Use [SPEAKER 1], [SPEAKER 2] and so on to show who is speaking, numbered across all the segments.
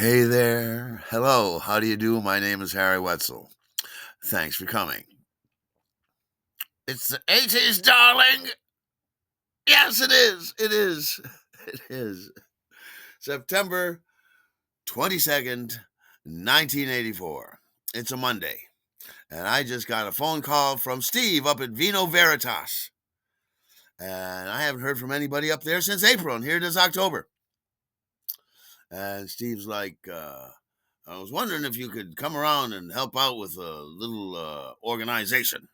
[SPEAKER 1] Hey there. Hello. How do you do? My name is Harry Wetzel. Thanks for coming. It's the 80s, darling. Yes, it is. It is. It is. September 22nd, 1984. It's a Monday. And I just got a phone call from Steve up at Vino Veritas. And I haven't heard from anybody up there since April. And here it is October. And Steve's like, I was wondering if you could come around and help out with a little organization.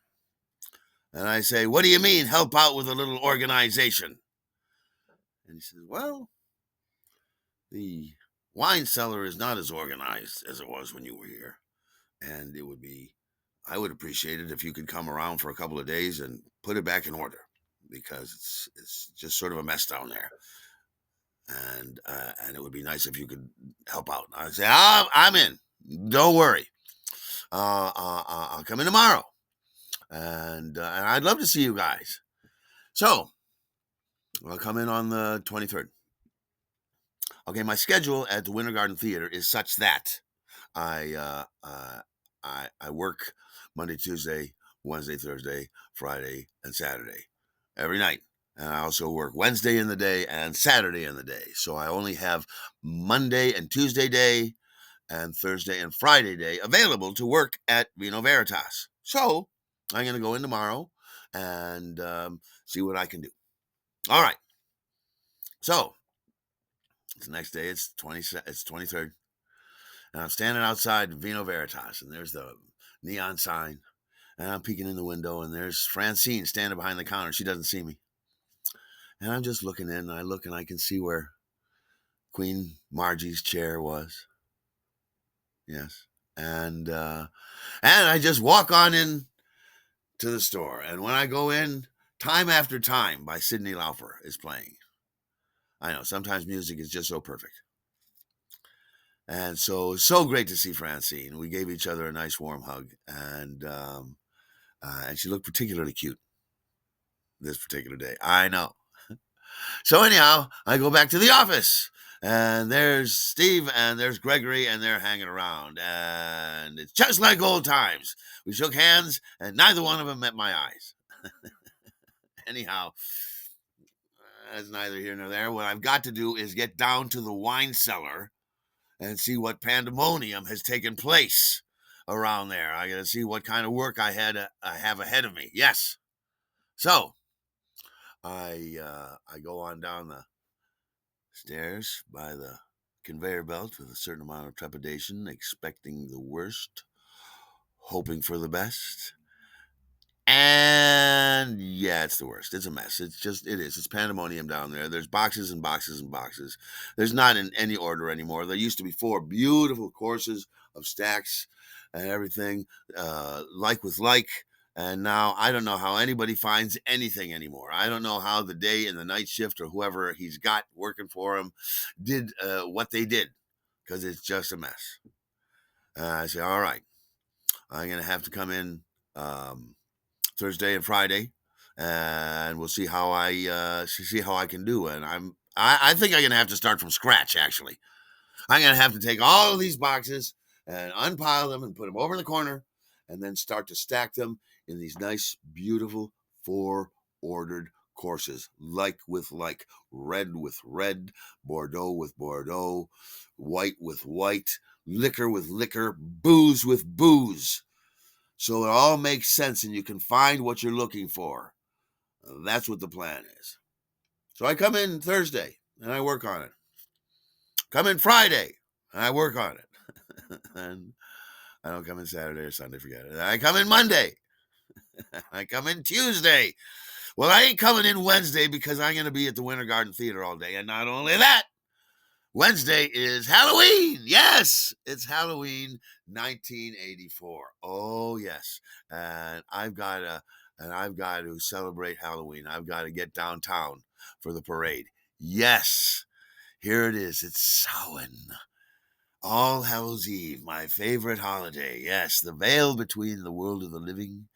[SPEAKER 1] And I say, what do you mean, help out with a little organization? And he says, well, the wine cellar is not as organized as it was when you were here. And I would appreciate it if you could come around for a couple of days and put it back in order because it's just sort of a mess down there. And it would be nice if you could help out. I say, I'm in. Don't worry. I'll come in tomorrow. And I'd love to see you guys. So I'll come in on the 23rd. Okay, my schedule at the Winter Garden Theater is such that I work Monday, Tuesday, Wednesday, Thursday, Friday, and Saturday every night. And I also work Wednesday in the day and Saturday in the day. So I only have Monday and Tuesday day and Thursday and Friday day available to work at Vino Veritas. So I'm going to go in tomorrow and see what I can do. All right. So it's the next day. It's 23rd. And I'm standing outside Vino Veritas, and there's the neon sign. And I'm peeking in the window, and there's Francine standing behind the counter. She doesn't see me. And I'm just looking in, and I look, and I can see where Queen Margie's chair was. Yes. And I just walk on in to the store. And when I go in, Time After Time by Cyndi Lauper is playing. I know, sometimes music is just so perfect. And so it's so great to see Francine. We gave each other a nice warm hug, and she looked particularly cute this particular day. I know. So anyhow, I go back to the office, and there's Steve and there's Gregory, and they're hanging around, and it's just like old times. We shook hands, and neither one of them met my eyes. Anyhow, that's neither here nor there. What I've got to do is get down to the wine cellar and see what pandemonium has taken place around there. I got to see what kind of work I have ahead of me. Yes. So I go on down the stairs by the conveyor belt with a certain amount of trepidation, expecting the worst, hoping for the best. And yeah, it's the worst. It's a mess. It is. It's pandemonium down there. There's boxes and boxes and boxes. There's not in any order anymore. There used to be 4 beautiful courses of stacks and everything, like with like. And now I don't know how anybody finds anything anymore. I don't know how the day and the night shift or whoever he's got working for him did what they did, because it's just a mess. I say, all right, I'm going to have to come in Thursday and Friday, and we'll see how I can do. And I think I'm gonna have to start from scratch. Actually, I'm gonna have to take all of these boxes and unpile them and put them over in the corner, and then start to stack them in these nice, beautiful 4 ordered courses, like with like, red with red, Bordeaux with Bordeaux, white with white, liquor with liquor, booze with booze. So it all makes sense and you can find what you're looking for. That's what the plan is. So I come in Thursday and I work on it. Come in Friday and I work on it. And I don't come in Saturday or Sunday, forget it. I come in Monday. I come in Tuesday. Well, I ain't coming in Wednesday because I'm going to be at the Winter Garden Theater all day. And not only that, Wednesday is Halloween. Yes, it's Halloween 1984. Oh, yes. And I've got to celebrate Halloween. I've got to get downtown for the parade. Yes, here it is. It's Samhain. All Hallows Eve, my favorite holiday. Yes, the veil between the world of the living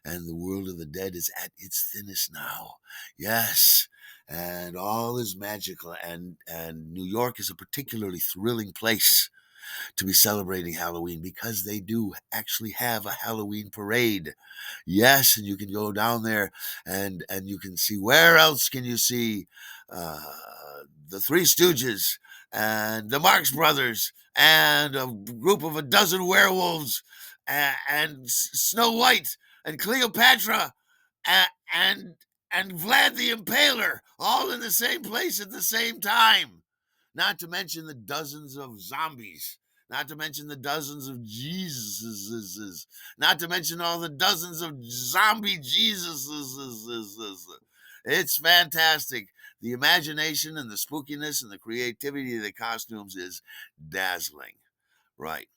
[SPEAKER 1] and the world of the dead is at its thinnest now. Yes, and all is magical, and New York is a particularly thrilling place to be celebrating Halloween because they do actually have a Halloween parade. Yes, and you can go down there and you can see, where else can you see uh, the Three Stooges and the Marx Brothers and a group of a dozen werewolves and Snow White and Cleopatra and and Vlad the Impaler, all in the same place at the same time. Not to mention the dozens of zombies. Not to mention the dozens of Jesuses. Not to mention all the dozens of zombie Jesuses. It's fantastic. The imagination and the spookiness and the creativity of the costumes is dazzling. Right.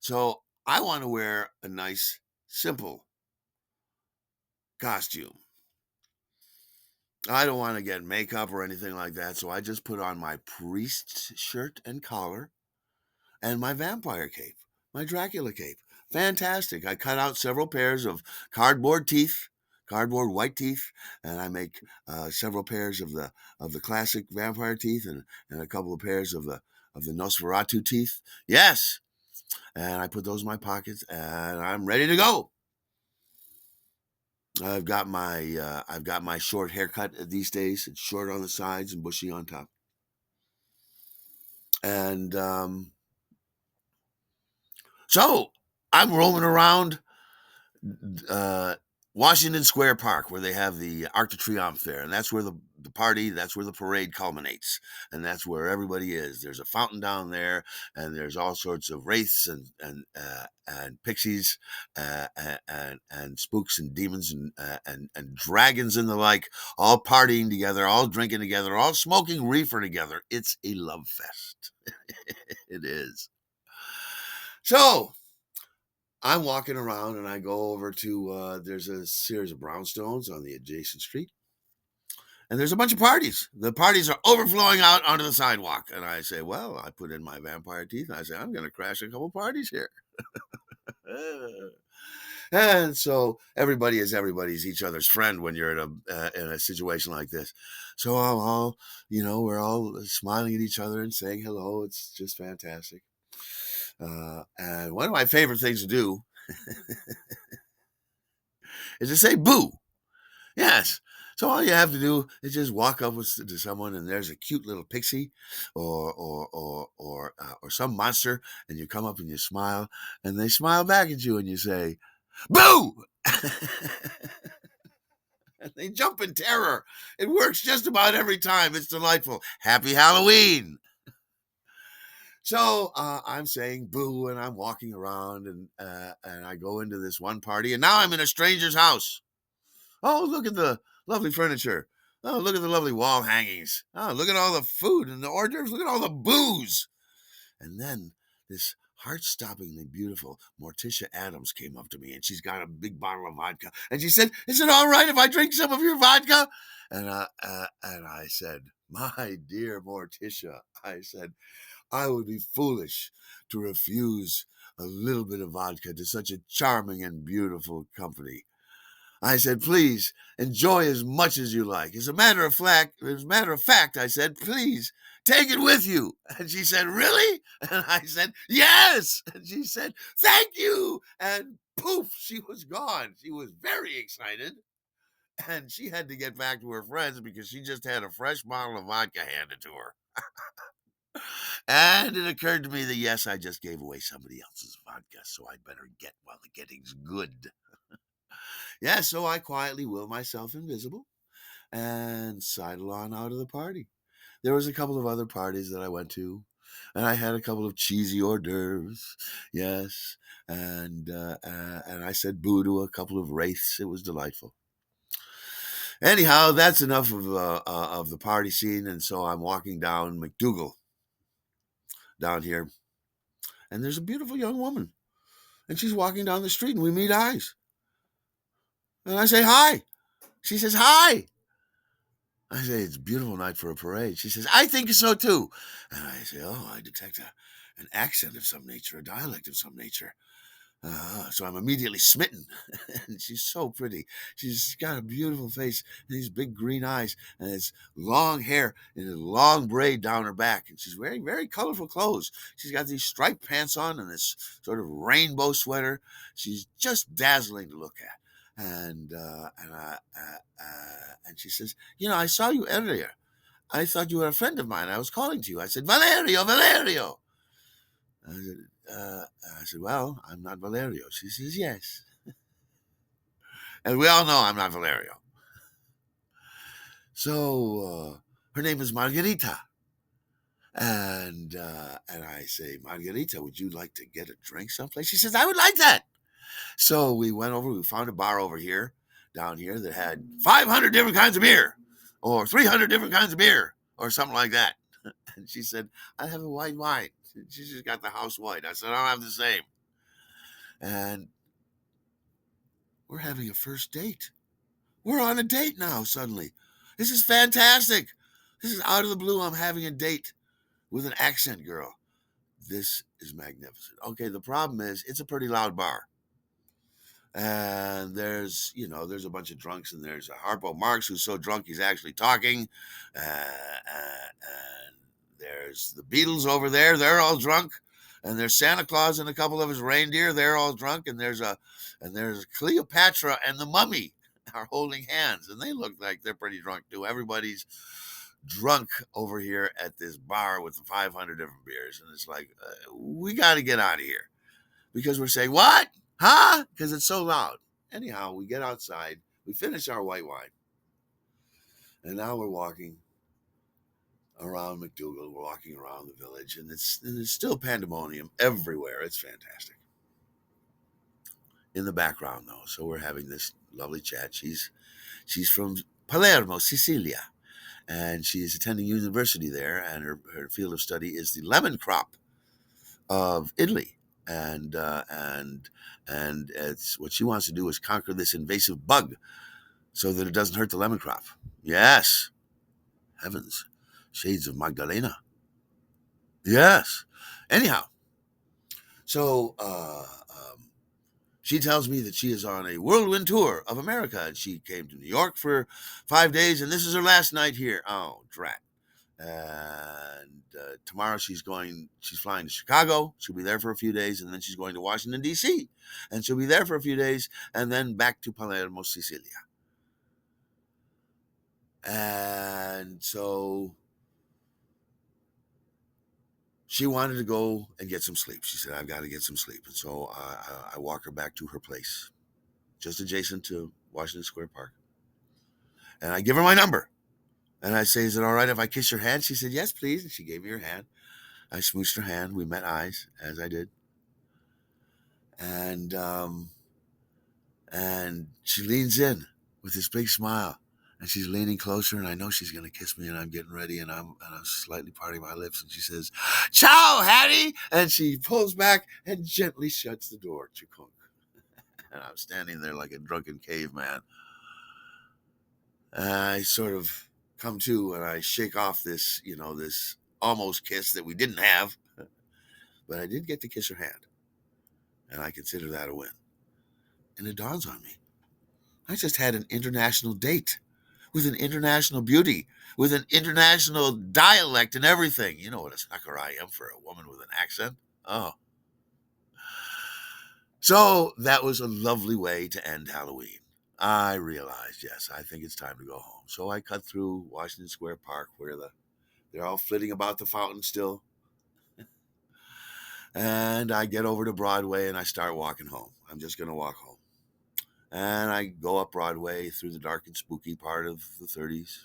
[SPEAKER 1] So I want to wear a nice, simple costume. I don't want to get makeup or anything like that, so I just put on my priest's shirt and collar and my vampire cape, my Dracula cape. Fantastic. I cut out several pairs of cardboard teeth, cardboard white teeth, and I make several pairs of the classic vampire teeth and a couple of pairs of the Nosferatu teeth. Yes. And I put those in my pockets and I'm ready to go. I've got my short haircut these days. It's short on the sides and bushy on top. And so I'm roaming around uh, Washington Square Park, where they have the Arc de Triomphe there, and that's where the party, that's where the parade culminates, and that's where everybody is. There's a fountain down there, and there's all sorts of wraiths and pixies, and spooks and demons and dragons and the like, all partying together, all drinking together, all smoking reefer together. It's a love fest. It is. So I'm walking around and I go over to there's a series of brownstones on the adjacent street, and there's a bunch of parties. The parties are overflowing out onto the sidewalk, and I say, "Well, I put in my vampire teeth, and I say I'm going to crash a couple parties here." And so everybody is everybody's each other's friend when you're in a situation like this. So I'm all, we're all smiling at each other and saying hello. It's just fantastic. And one of my favorite things to do is to say boo. Yes. So all you have to do is just walk up to someone, and there's a cute little pixie, or some monster, and you come up and you smile, and they smile back at you, and you say, "Boo!" And they jump in terror. It works just about every time. It's delightful. Happy Halloween! So I'm saying boo, and I'm walking around, and I go into this one party, and now I'm in a stranger's house. Oh, look at the lovely furniture. Oh, look at the lovely wall hangings. Oh, look at all the food and the hors d'oeuvres. Look at all the booze. And then this heart-stoppingly beautiful Morticia Adams came up to me, and she's got a big bottle of vodka. And she said, "Is it all right if I drink some of your vodka?" And I said, "My dear Morticia," I said, "I would be foolish to refuse a little bit of vodka to such a charming and beautiful company." I said, "Please enjoy as much as you like. As a matter of fact, I said, please take it with you." And she said, "Really?" And I said, "Yes." And she said, "Thank you." And poof, she was gone. She was very excited. And she had to get back to her friends because she just had a fresh bottle of vodka handed to her. And it occurred to me that, yes, I just gave away somebody else's vodka, so I'd better get while the getting's good. Yeah, so I quietly will myself invisible and sidle on out of the party. There was a couple of other parties that I went to, and I had a couple of cheesy hors d'oeuvres. Yes, and I said boo to a couple of wraiths. It was delightful. Anyhow, that's enough of the party scene, and so I'm walking down McDougal down here, and there's a beautiful young woman, and she's walking down the street, and we meet eyes, and I say hi. She says hi. I say, "It's a beautiful night for a parade." She says, "I think so too." And I say, "Oh, I detect an accent of some nature, a dialect of some nature." So I'm immediately smitten. And she's so pretty. She's got a beautiful face and these big green eyes and it's long hair and a long braid down her back. And she's wearing very colorful clothes. She's got these striped pants on and this sort of rainbow sweater. She's just dazzling to look at. And she says, I saw you earlier. I thought you were a friend of mine. I was calling to you. I said, Valerio, Valerio. I said, I said, well, I'm not Valerio. She says, yes. And we all know I'm not Valerio. So her name is Margarita. And I say, Margarita, would you like to get a drink someplace? She says, I would like that. So we went over, we found a bar over here, down here, that had 500 different kinds of beer or 300 different kinds of beer or something like that. And she said, I have a white wine. She just got the house white. I said, I don't have the same. And we're having a first date. We're on a date now, suddenly. This is fantastic. This is out of the blue. I'm having a date with an accent girl. This is magnificent. Okay, the problem is it's a pretty loud bar. And there's a bunch of drunks, and there's a Harpo Marx who's so drunk he's actually talking. And there's the Beatles over there. They're all drunk. And there's Santa Claus and a couple of his reindeer. They're all drunk. And there's Cleopatra and the mummy are holding hands, and they look like they're pretty drunk too. Everybody's drunk over here at this bar with the 500 different beers, and it's like we got to get out of here because we're saying what, huh? Because it's so loud. Anyhow, we get outside, we finish our white wine, and now we're walking around McDougal. We're walking around the village, and it's still pandemonium everywhere. It's fantastic. In the background, though, so we're having this lovely chat. She's from Palermo, Sicilia, and she is attending university there, and her field of study is the lemon crop of Italy. And it's what she wants to do is conquer this invasive bug so that it doesn't hurt the lemon crop. Yes, heavens, shades of Magdalena. Yes. Anyhow, so she tells me that she is on a whirlwind tour of America, and she came to New York for 5 days, and this is her last night here. Oh, drat. And tomorrow she's flying to Chicago. She'll be there for a few days, and then she's going to Washington, D.C., and she'll be there for a few days, and then back to Palermo, Sicilia. And so she wanted to go and get some sleep. She said, I've got to get some sleep. And so I walk her back to her place, just adjacent to Washington Square Park. And I give her my number. And I say, is it all right if I kiss your hand? She said, yes, please. And she gave me her hand. I smooched her hand. We met eyes, as I did. And she leans in with this big smile. And she's leaning closer, and I know she's going to kiss me, and I'm getting ready, and I'm slightly parting my lips, and she says, ciao, Hattie! And she pulls back and gently shuts the door. Chukunk. And I'm standing there like a drunken caveman. And I sort of come to, and I shake off this almost kiss that we didn't have, but I did get to kiss her hand, and I consider that a win. And it dawns on me, I just had an international date with an international beauty, with an international dialect and everything. You know what a sucker I am for a woman with an accent. Oh. So that was a lovely way to end Halloween. I realized, yes, I think it's time to go home. So I cut through Washington Square Park where they're all flitting about the fountain still. And I get over to Broadway and I start walking home. I'm just going to walk home. And I go up Broadway through the dark and spooky part of the 30s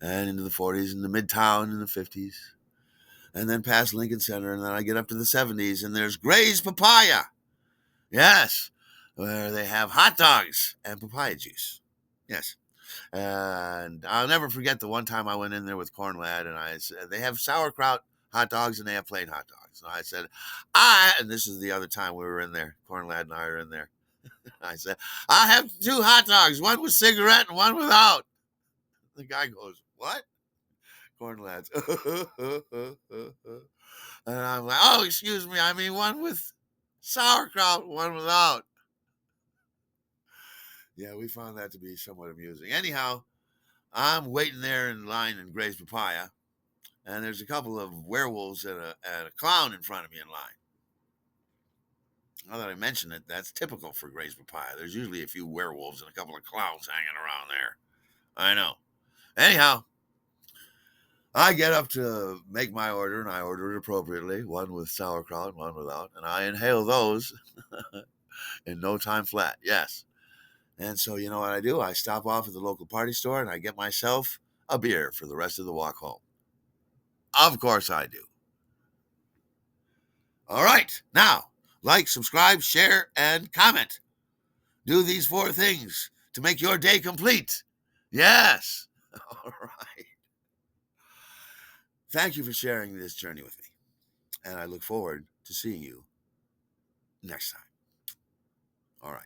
[SPEAKER 1] and into the 40s and the Midtown in the 50s. And then past Lincoln Center. And then I get up to the 70s and there's Gray's Papaya. Yes, where they have hot dogs and papaya juice. Yes. And I'll never forget the one time I went in there with Corn Lad, and I said, they have sauerkraut hot dogs and they have plain hot dogs. And I said, and this is the other time we were in there, Corn Lad and I are in there. I said, I have 2 hot dogs, one with cigarette and one without. The guy goes, what? Corn Lad's. And I'm like, oh, excuse me, I mean one with sauerkraut, one without. Yeah, we found that to be somewhat amusing. Anyhow, I'm waiting there in line in Gray's Papaya, and there's a couple of werewolves and a clown in front of me in line. Now that I mention it, that's typical for Gray's Papaya. There's usually a few werewolves and a couple of clowns hanging around there. I know. Anyhow, I get up to make my order, and I order it appropriately, one with sauerkraut, one without, and I inhale those in no time flat. Yes. And so, you know what I do? I stop off at the local party store and I get myself a beer for the rest of the walk home. Of course I do. All right. Now, like, subscribe, share, and comment. Do these 4 things to make your day complete. Yes. All right. Thank you for sharing this journey with me. And I look forward to seeing you next time. All right.